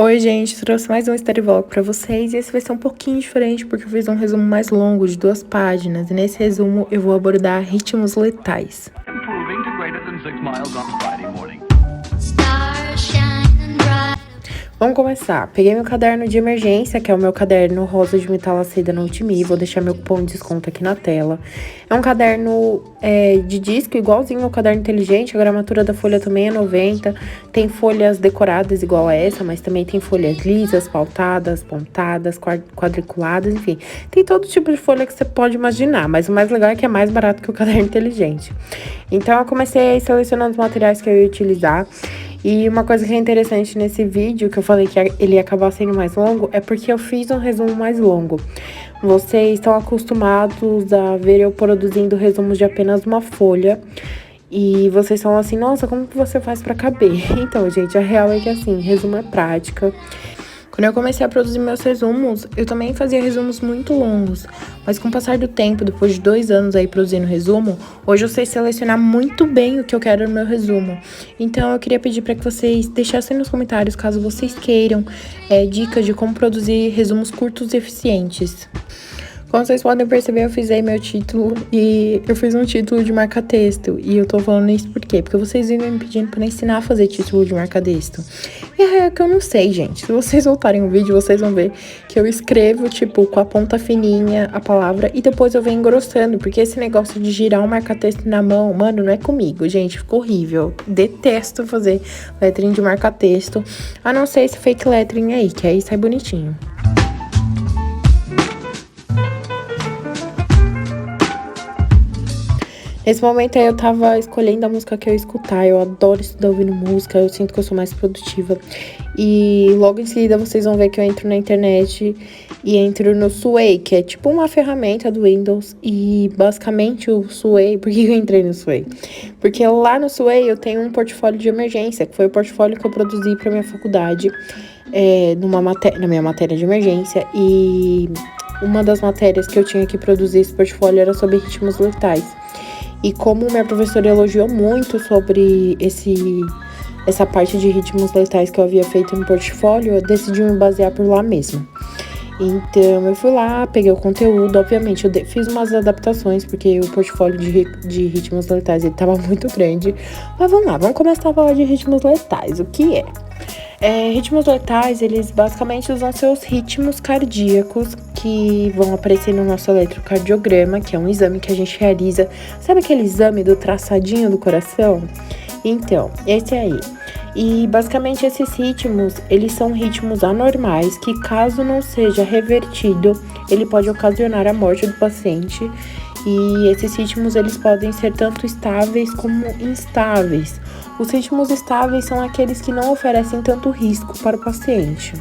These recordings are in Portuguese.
Oi, gente, trouxe mais um Study Vlog pra vocês e esse vai ser um pouquinho diferente porque eu fiz um resumo mais longo de 2 páginas e nesse resumo eu vou abordar ritmos letais. Improving to greater than 6 miles on Friday morning. Vamos começar. Peguei meu caderno de emergência, que é o meu caderno rosa de metalacida no Ultimi. Vou deixar meu cupom de desconto aqui na tela. É um caderno de disco, igualzinho ao caderno inteligente. A gramatura da folha também é 90. Tem folhas decoradas igual a essa, mas também tem folhas lisas, pautadas, pontadas, quadriculadas, enfim. Tem todo tipo de folha que você pode imaginar, mas o mais legal é que é mais barato que o caderno inteligente. Então, eu comecei selecionando os materiais que eu ia utilizar. E uma coisa que é interessante nesse vídeo, que eu falei que ele ia acabar sendo mais longo, é porque eu fiz um resumo mais longo. Vocês estão acostumados a ver eu produzindo resumos de apenas uma folha. E vocês falam assim, nossa, como que você faz pra caber? Então, gente, a real é que assim, resumo é prática. Quando eu comecei a produzir meus resumos, eu também fazia resumos muito longos. Mas com o passar do tempo, depois de 2 anos aí produzindo resumo, hoje eu sei selecionar muito bem o que eu quero no meu resumo. Então eu queria pedir para que vocês deixassem nos comentários, caso vocês queiram, dicas de como produzir resumos curtos e eficientes. Como vocês podem perceber, eu fiz aí meu título e eu fiz um título de marca-texto. E eu tô falando isso por quê? Porque vocês vivem me pedindo pra ensinar a fazer título de marca-texto. E a real é que eu não sei, gente. Se vocês voltarem o vídeo, vocês vão ver que eu escrevo, tipo, com a ponta fininha a palavra e depois eu venho engrossando. Porque esse negócio de girar um marca-texto na mão, mano, não é comigo, gente. Ficou horrível. Detesto fazer letrinho de marca-texto. A não ser esse fake lettering aí, que aí sai bonitinho. Nesse momento aí eu tava escolhendo a música que eu ia escutar. Eu adoro estudar ouvindo música, eu sinto que eu sou mais produtiva. E logo em seguida vocês vão ver que eu entro na internet e entro no Sway, que é tipo uma ferramenta do Windows. E basicamente o Sway, por que eu entrei no Sway? Porque lá no Sway eu tenho um portfólio de emergência, que foi o portfólio que eu produzi pra minha faculdade, na minha matéria de emergência. E uma das matérias que eu tinha que produzir esse portfólio era sobre ritmos letais. E como minha professora elogiou muito sobre essa parte de ritmos letais que eu havia feito no portfólio, eu decidi me basear por lá mesmo. Então, eu fui lá, peguei o conteúdo, obviamente, eu fiz umas adaptações, porque o portfólio de ritmos letais, ele tava muito grande. Mas vamos lá, vamos começar a falar de ritmos letais. O que é? Ritmos letais, eles basicamente usam seus ritmos cardíacos que vão aparecer no nosso eletrocardiograma, que é um exame que a gente realiza. Sabe aquele exame do traçadinho do coração? Então, esse aí. E basicamente esses ritmos, eles são ritmos anormais que, caso não seja revertido, ele pode ocasionar a morte do paciente. E esses ritmos, eles podem ser tanto estáveis como instáveis. Os ritmos estáveis são aqueles que não oferecem tanto risco para o paciente.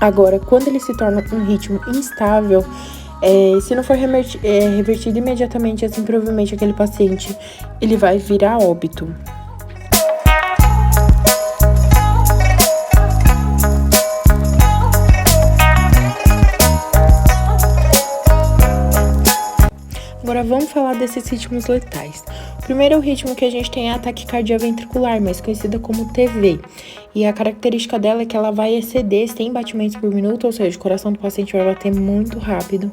Agora, quando ele se torna um ritmo instável, se não for revertido imediatamente, assim, provavelmente aquele paciente ele vai vir a óbito. Agora vamos falar desses ritmos letais. O primeiro ritmo que a gente tem é a taquicardia ventricular, mais conhecida como TV. E a característica dela é que ela vai exceder 100 batimentos por minuto, ou seja, o coração do paciente vai bater muito rápido.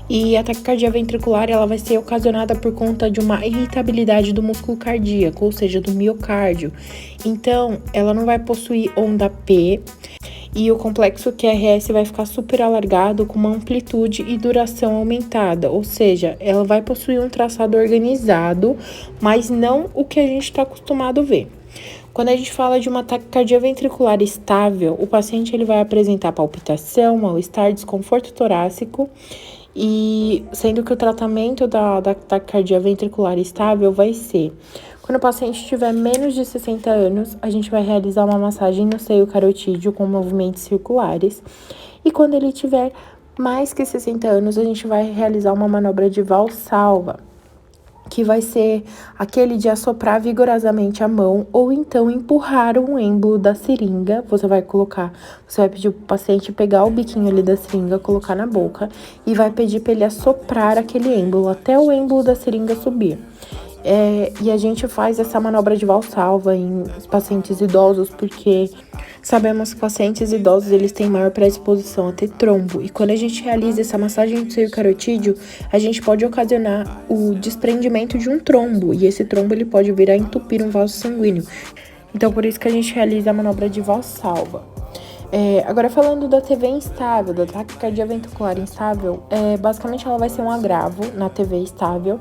E a taquicardia ventricular, ela vai ser ocasionada por conta de uma irritabilidade do músculo cardíaco, ou seja, do miocárdio. Então, ela não vai possuir onda P. E o complexo QRS vai ficar super alargado com uma amplitude e duração aumentada, ou seja, ela vai possuir um traçado organizado, mas não o que a gente está acostumado a ver. Quando a gente fala de uma taquicardia ventricular estável, o paciente ele vai apresentar palpitação, mal-estar, desconforto torácico, e sendo que o tratamento da taquicardia ventricular estável vai ser: quando o paciente tiver menos de 60 anos, a gente vai realizar uma massagem no seio carotídeo com movimentos circulares. E quando ele tiver mais que 60 anos, a gente vai realizar uma manobra de Valsalva, que vai ser aquele de assoprar vigorosamente a mão ou então empurrar um êmbolo da seringa. Você vai pedir pro paciente pegar o biquinho ali da seringa, colocar na boca e vai pedir para ele assoprar aquele êmbolo até o êmbolo da seringa subir. E a gente faz essa manobra de Valsalva em pacientes idosos porque sabemos que pacientes idosos eles têm maior predisposição a ter trombo. E quando a gente realiza essa massagem do seio carotídeo, a gente pode ocasionar o desprendimento de um trombo. E esse trombo ele pode vir a entupir um vaso sanguíneo. Então, por isso que a gente realiza a manobra de Valsalva. Agora, falando da TV instável, da taquicardia ventricular instável, basicamente ela vai ser um agravo na TV instável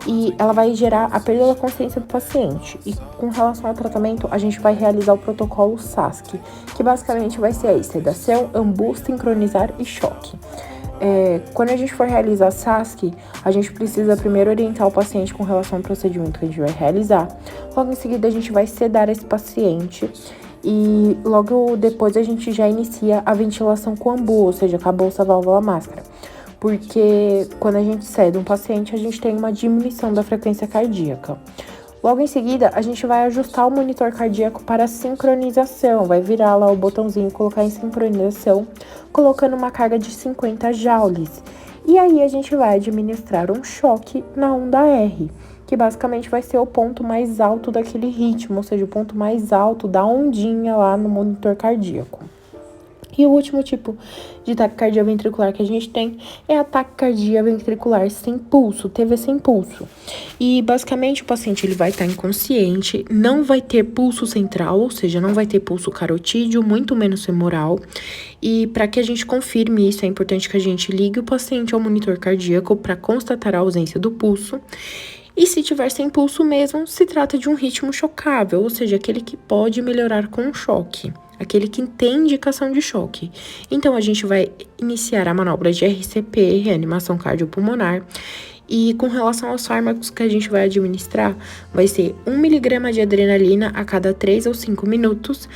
e ela vai gerar a perda da consciência do paciente. E com relação ao tratamento, a gente vai realizar o protocolo SASC, que basicamente vai ser aí, sedação, ambu, sincronizar e choque. Quando a gente for realizar SASC, a gente precisa primeiro orientar o paciente com relação ao procedimento que a gente vai realizar. Logo em seguida, a gente vai sedar esse paciente. E logo depois a gente já inicia a ventilação com ambu, ou seja, com a bolsa válvula máscara. Porque quando a gente cede um paciente, a gente tem uma diminuição da frequência cardíaca. Logo em seguida, a gente vai ajustar o monitor cardíaco para sincronização. Vai virar lá o botãozinho e colocar em sincronização, colocando uma carga de 50 joules. E aí a gente vai administrar um choque na onda R, que basicamente vai ser o ponto mais alto daquele ritmo, ou seja, o ponto mais alto da ondinha lá no monitor cardíaco. E o último tipo de taquicardia ventricular que a gente tem é a taquicardia ventricular sem pulso, TV sem pulso. E basicamente o paciente ele vai estar inconsciente, não vai ter pulso central, ou seja, não vai ter pulso carotídeo, muito menos femoral. E para que a gente confirme isso, é importante que a gente ligue o paciente ao monitor cardíaco para constatar a ausência do pulso. E se tiver sem pulso mesmo, se trata de um ritmo chocável, ou seja, aquele que pode melhorar com o choque, aquele que tem indicação de choque. Então, a gente vai iniciar a manobra de RCP, reanimação cardiopulmonar, e com relação aos fármacos que a gente vai administrar, vai ser 1 mg de adrenalina a cada 3 ou 5 minutos,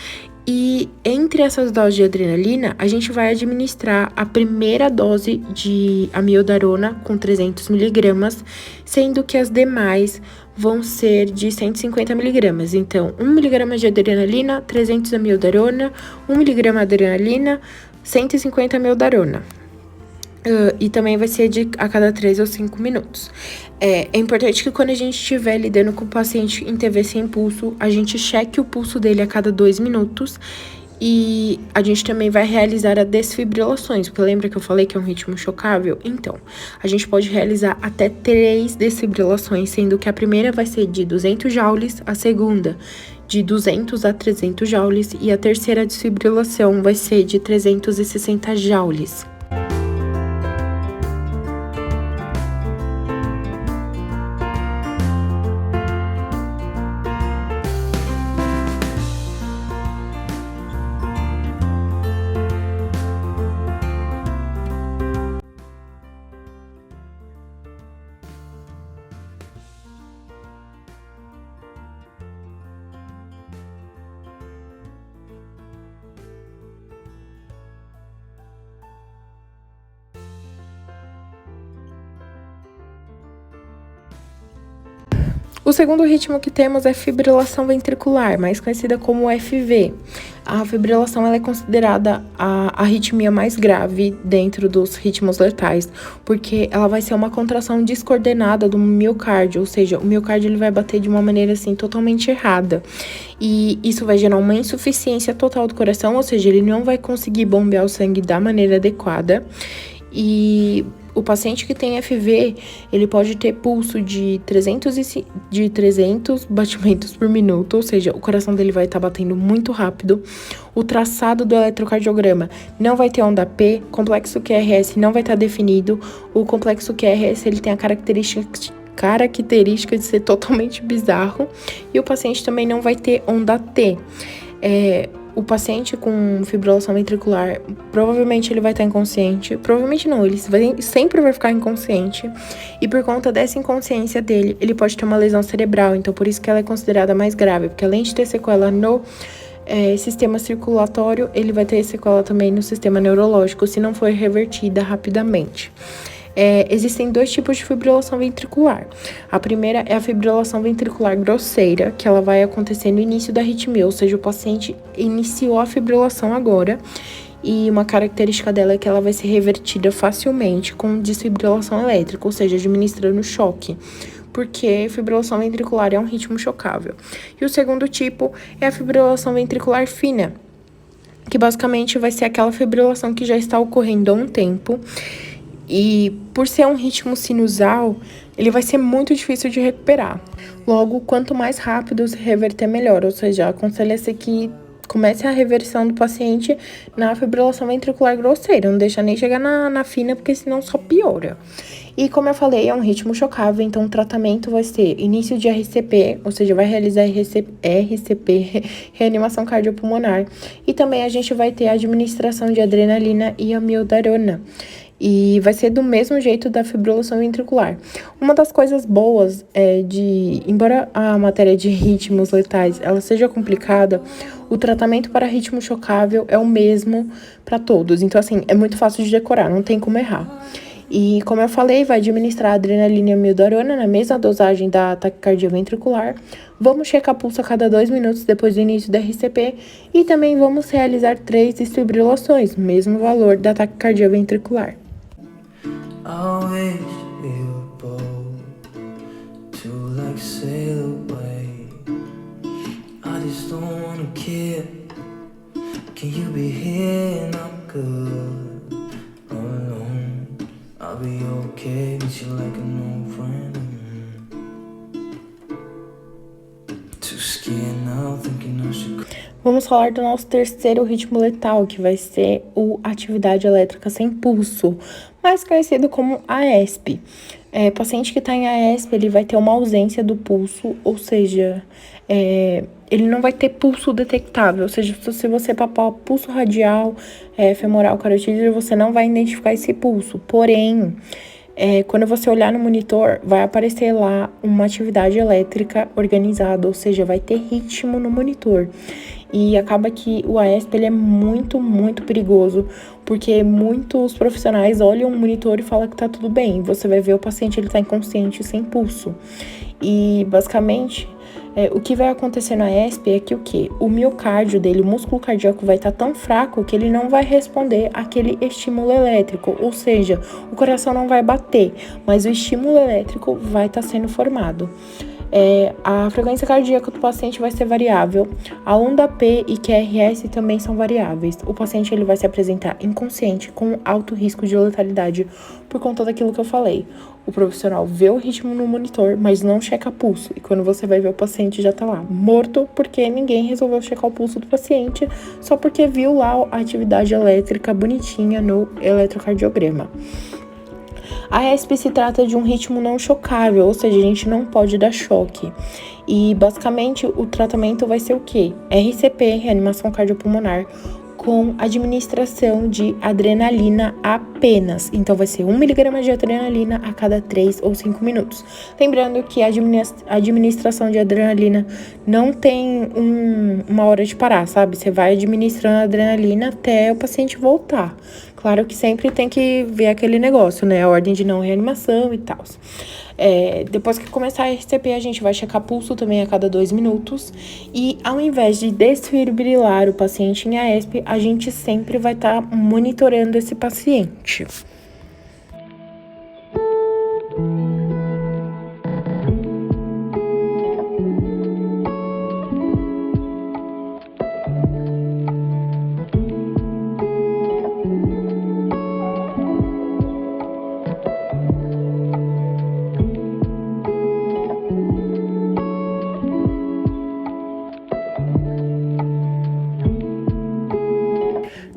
e entre essas doses de adrenalina, a gente vai administrar a primeira dose de amiodarona com 300 mg, sendo que as demais vão ser de 150 mg. Então, 1 mg de adrenalina, 300 amiodarona, 1 mg de adrenalina, 150 amiodarona. E também vai ser a cada 3 ou 5 minutos. É importante que quando a gente estiver lidando com o paciente em TV sem pulso, a gente cheque o pulso dele a cada 2 minutos. E a gente também vai realizar as desfibrilações, porque lembra que eu falei que é um ritmo chocável? Então, a gente pode realizar até 3 desfibrilações, sendo que a primeira vai ser de 200 joules, a segunda de 200 a 300 joules e a terceira desfibrilação vai ser de 360 joules. O segundo ritmo que temos é fibrilação ventricular, mais conhecida como FV. A fibrilação ela é considerada a arritmia mais grave dentro dos ritmos letais, porque ela vai ser uma contração descoordenada do miocárdio, ou seja, o miocárdio ele vai bater de uma maneira assim totalmente errada. E isso vai gerar uma insuficiência total do coração, ou seja, ele não vai conseguir bombear o sangue da maneira adequada. E o paciente que tem FV, ele pode ter pulso de 300 batimentos por minuto, ou seja, o coração dele vai estar batendo muito rápido. O traçado do eletrocardiograma não vai ter onda P, complexo QRS não vai estar definido. O complexo QRS, ele tem a característica de ser totalmente bizarro. E o paciente também não vai ter onda T. O paciente com fibrilação ventricular, provavelmente ele vai estar inconsciente. Provavelmente não, ele sempre vai ficar inconsciente. E por conta dessa inconsciência dele, ele pode ter uma lesão cerebral. Então, por isso que ela é considerada mais grave. Porque além de ter sequela no sistema circulatório, ele vai ter sequela também no sistema neurológico, se não for revertida rapidamente. Existem 2 tipos de fibrilação ventricular. A primeira é a fibrilação ventricular grosseira, que ela vai acontecer no início da arritmia, ou seja, o paciente iniciou a fibrilação agora, e uma característica dela é que ela vai ser revertida facilmente com desfibrilação elétrica, ou seja, administrando choque. porque fibrilação ventricular é um ritmo chocável. E o segundo tipo é a fibrilação ventricular fina, que basicamente vai ser aquela fibrilação que já está ocorrendo há um tempo. E por ser um ritmo sinusal, ele vai ser muito difícil de recuperar. Logo, quanto mais rápido se reverter, melhor. Ou seja, aconselha-se que comece a reversão do paciente na fibrilação ventricular grosseira. Não deixa nem chegar na fina, porque senão só piora. E como eu falei, é um ritmo chocável, então o tratamento vai ser início de RCP, ou seja, vai realizar RCP, reanimação cardiopulmonar. E também a gente vai ter a administração de adrenalina e amiodarona. E vai ser do mesmo jeito da fibrilação ventricular. Uma das coisas boas embora a matéria de ritmos letais ela seja complicada, o tratamento para ritmo chocável é o mesmo para todos. Então, assim, é muito fácil de decorar, não tem como errar. E, como eu falei, vai administrar adrenalina e amiodarona na mesma dosagem da taquicardia ventricular. Vamos checar pulso a cada 2 minutos depois do início da RCP. E também vamos realizar 3 desfibrilações, mesmo valor da taquicardia ventricular. I wish we were bold to like sail away. I just don't wanna care. Can you be here and I'm good alone? I'll be okay with you like an old friend. Too scared now thinking I should. Vamos falar do nosso terceiro ritmo letal, que vai ser o atividade elétrica sem pulso, mais conhecido como AESP. Paciente que está em AESP, ele vai ter uma ausência do pulso, ou seja, ele não vai ter pulso detectável, ou seja, se você papar pulso radial, femoral, carotídeo, você não vai identificar esse pulso. Porém, quando você olhar no monitor, vai aparecer lá uma atividade elétrica organizada, ou seja, vai ter ritmo no monitor. E acaba que o AESP ele é muito, muito perigoso, porque muitos profissionais olham o monitor e falam que tá tudo bem. Você vai ver o paciente, ele tá inconsciente, sem pulso. E, basicamente, o que vai acontecer no AESP é que o quê? O miocárdio dele, o músculo cardíaco vai estar tão fraco que ele não vai responder àquele estímulo elétrico, ou seja, o coração não vai bater, mas o estímulo elétrico vai estar sendo formado. A frequência cardíaca do paciente vai ser variável, a onda P e QRS também são variáveis. O paciente ele vai se apresentar inconsciente com alto risco de letalidade por conta daquilo que eu falei. O profissional vê o ritmo no monitor, mas não checa pulso. E quando você vai ver o paciente já tá lá morto, porque ninguém resolveu checar o pulso do paciente, só porque viu lá a atividade elétrica bonitinha no eletrocardiograma. A AESP se trata de um ritmo não chocável, ou seja, a gente não pode dar choque. E, basicamente, o tratamento vai ser o quê? RCP, reanimação cardiopulmonar, com administração de adrenalina apenas. Então, vai ser 1 mg de adrenalina a cada 3 ou 5 minutos. Lembrando que a administração de adrenalina não tem uma hora de parar, sabe? Você vai administrando adrenalina até o paciente voltar. Claro que sempre tem que ver aquele negócio, né? A ordem de não reanimação e tal. Depois que começar a RCP, a gente vai checar pulso também a cada 2 minutos. E ao invés de desfibrilar o paciente em AESP, a gente sempre vai estar monitorando esse paciente.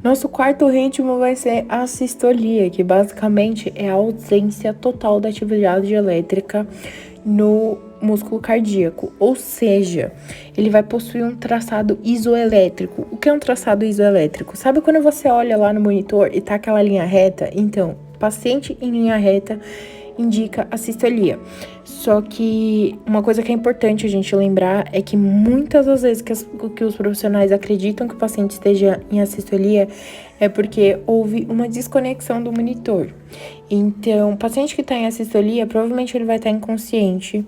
Nosso quarto ritmo vai ser a sistolia, que basicamente é a ausência total da atividade elétrica no músculo cardíaco, ou seja, ele vai possuir um traçado isoelétrico. O que é um traçado isoelétrico? Sabe quando você olha lá no monitor e tá aquela linha reta? Então, paciente em linha reta indica a sistolia. Só que uma coisa que é importante a gente lembrar é que muitas das vezes que os profissionais acreditam que o paciente esteja em assistolia é porque houve uma desconexão do monitor. Então, o paciente que está em assistolia, provavelmente ele vai estar inconsciente.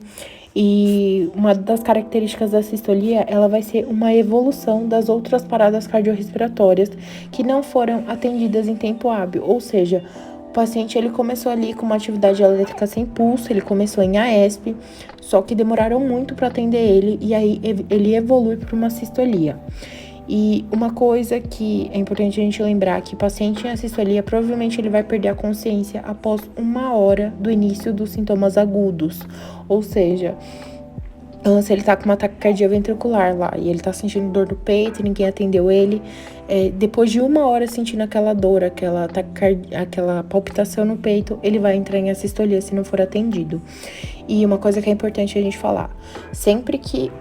E uma das características da sistolia, ela vai ser uma evolução das outras paradas cardiorrespiratórias que não foram atendidas em tempo hábil, ou seja, O paciente, ele começou ali com uma atividade elétrica sem pulso, ele começou em AESP, só que demoraram muito para atender ele, e aí ele evolui para uma sistolia. E uma coisa que é importante a gente lembrar, que o paciente em assistolia, provavelmente ele vai perder a consciência após 1 hora do início dos sintomas agudos, ou seja, se ele tá com uma taquicardia ventricular lá e ele tá sentindo dor no peito e ninguém atendeu ele, depois de 1 hora sentindo aquela dor, aquela palpitação no peito, ele vai entrar em assistolia se não for atendido. E uma coisa que é importante a gente falar, sempre que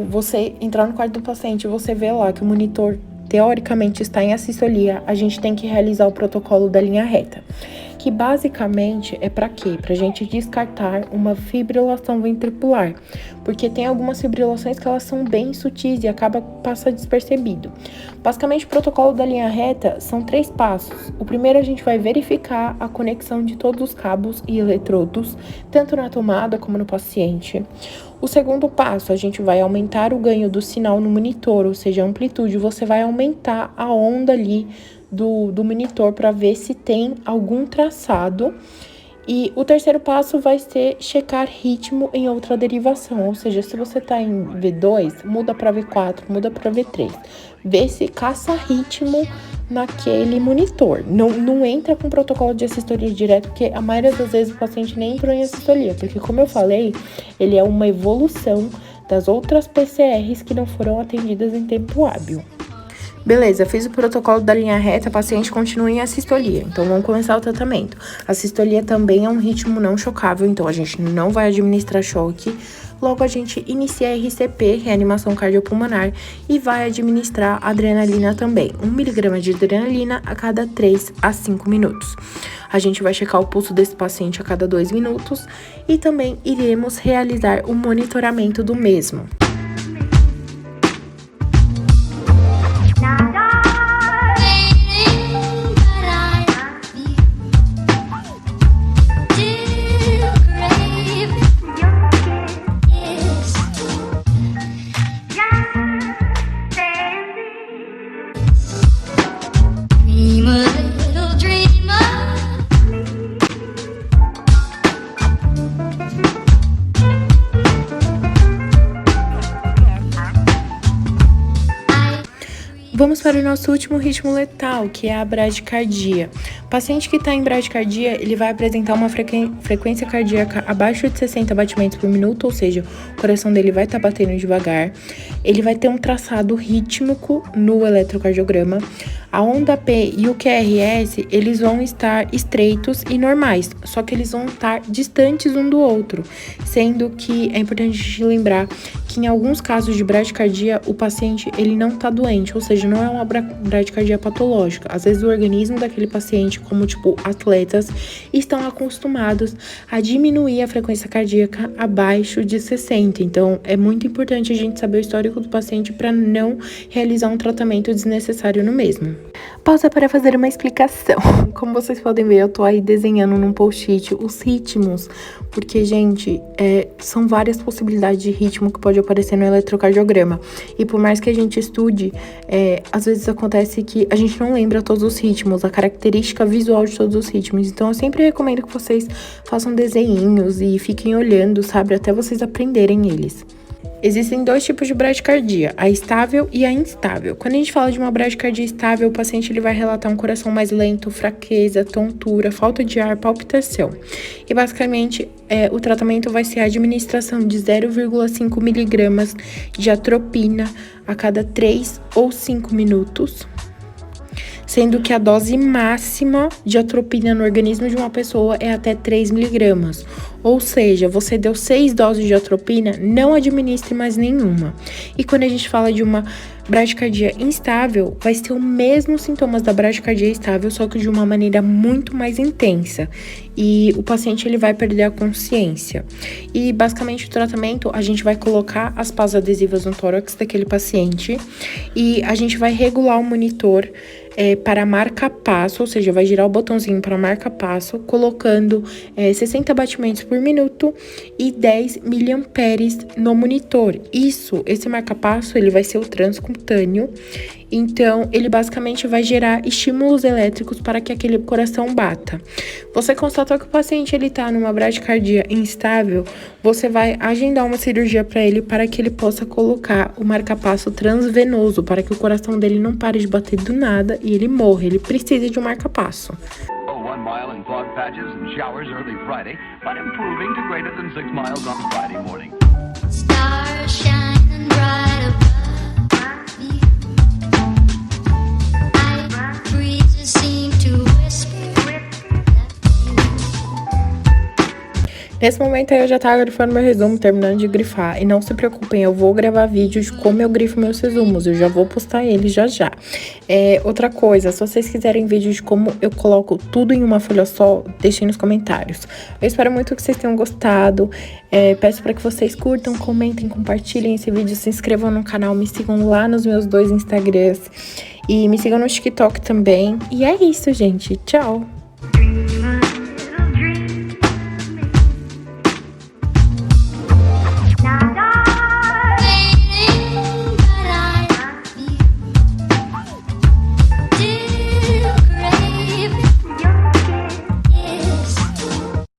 você entrar no quarto do paciente e você vê lá que o monitor teoricamente está em assistolia, a gente tem que realizar o protocolo da linha reta, que basicamente é para quê? Pra gente descartar uma fibrilação ventricular, porque tem algumas fibrilações que elas são bem sutis e passa despercebido. Basicamente, o protocolo da linha reta são 3 passos. O primeiro, a gente vai verificar a conexão de todos os cabos e eletrodos, tanto na tomada como no paciente. O segundo passo, a gente vai aumentar o ganho do sinal no monitor, ou seja, a amplitude. Você vai aumentar a onda ali do monitor para ver se tem algum traçado. E o terceiro passo vai ser checar ritmo em outra derivação, ou seja, se você tá em V2, muda para V4, muda para V3. Vê se caça ritmo naquele monitor. Não entra com protocolo de assistolia direto, porque a maioria das vezes o paciente nem entrou em assistolia, porque como eu falei, ele é uma evolução das outras PCRs que não foram atendidas em tempo hábil. Beleza, fiz o protocolo da linha reta, paciente continua em assistolia, então vamos começar o tratamento. A assistolia também é um ritmo não chocável, então a gente não vai administrar choque. Logo, a gente inicia a RCP, reanimação cardiopulmonar, e vai administrar adrenalina também. 1 mg de adrenalina a cada 3 a 5 minutos. A gente vai checar o pulso desse paciente a cada 2 minutos e também iremos realizar o monitoramento do mesmo. Vamos para o nosso último ritmo letal, que é a bradicardia. O paciente que está em bradicardia, ele vai apresentar uma frequência cardíaca abaixo de 60 batimentos por minuto, ou seja, o coração dele vai estar batendo devagar. Ele vai ter um traçado rítmico no eletrocardiograma. A onda P e o QRS, eles vão estar estreitos e normais, só que eles vão estar distantes um do outro, sendo que é importante a gente lembrar que em alguns casos de bradicardia, o paciente ele não está doente, ou seja, não é uma bradicardia patológica. Às vezes o organismo daquele paciente, como atletas, estão acostumados a diminuir a frequência cardíaca abaixo de 60. Então, é muito importante a gente saber o histórico do paciente para não realizar um tratamento desnecessário no mesmo. Pausa para fazer uma explicação. Como vocês podem ver, eu tô aí desenhando num post-it os ritmos, porque, gente, são várias possibilidades de ritmo que pode aparecer no eletrocardiograma. E por mais que a gente estude, às vezes acontece que a gente não lembra todos os ritmos, a característica visual de todos os ritmos. Então, eu sempre recomendo que vocês façam desenhinhos e fiquem olhando, sabe, até vocês aprenderem eles. Existem 2 tipos de bradicardia, a estável e a instável. Quando a gente fala de uma bradicardia estável, o paciente ele vai relatar um coração mais lento, fraqueza, tontura, falta de ar, palpitação. E basicamente, o tratamento vai ser a administração de 0,5 mg de atropina a cada 3 ou 5 minutos. Sendo que a dose máxima de atropina no organismo de uma pessoa é até 3 mg. Ou seja, você deu 6 doses de atropina, não administre mais nenhuma. E quando a gente fala de uma bradicardia instável, vai ser os mesmos sintomas da bradicardia estável, só que de uma maneira muito mais intensa. E o paciente ele vai perder a consciência. E basicamente o tratamento, a gente vai colocar as pás adesivas no tórax daquele paciente e a gente vai regular o monitor para marca-passo, ou seja, vai girar o botãozinho para marca-passo, colocando 60 batimentos por minuto e 10 miliamperes no monitor. Esse marca-passo, ele vai ser o transcutâneo Então, ele basicamente vai gerar estímulos elétricos para que aquele coração bata. Você constatou que o paciente ele tá numa bradicardia instável, você vai agendar uma cirurgia para ele para que ele possa colocar o marca-passo transvenoso, para que o coração dele não pare de bater do nada e ele morra. Ele precisa de um marca-passo. 1 mile in fog patches and showers early Friday, but improving to greater than 6 miles on Friday morning. Stars shining bright above me. Night breezes seem to whisper. Nesse momento aí eu já tava grifando meu resumo, terminando de grifar. E não se preocupem, eu vou gravar vídeos de como eu grifo meus resumos. Eu já vou postar eles já. Outra coisa, se vocês quiserem vídeos de como eu coloco tudo em uma folha só, deixem nos comentários. Eu espero muito que vocês tenham gostado. Peço para que vocês curtam, comentem, compartilhem esse vídeo, se inscrevam no canal, me sigam lá nos meus 2 Instagrams. E me sigam no TikTok também. E é isso, gente. Tchau!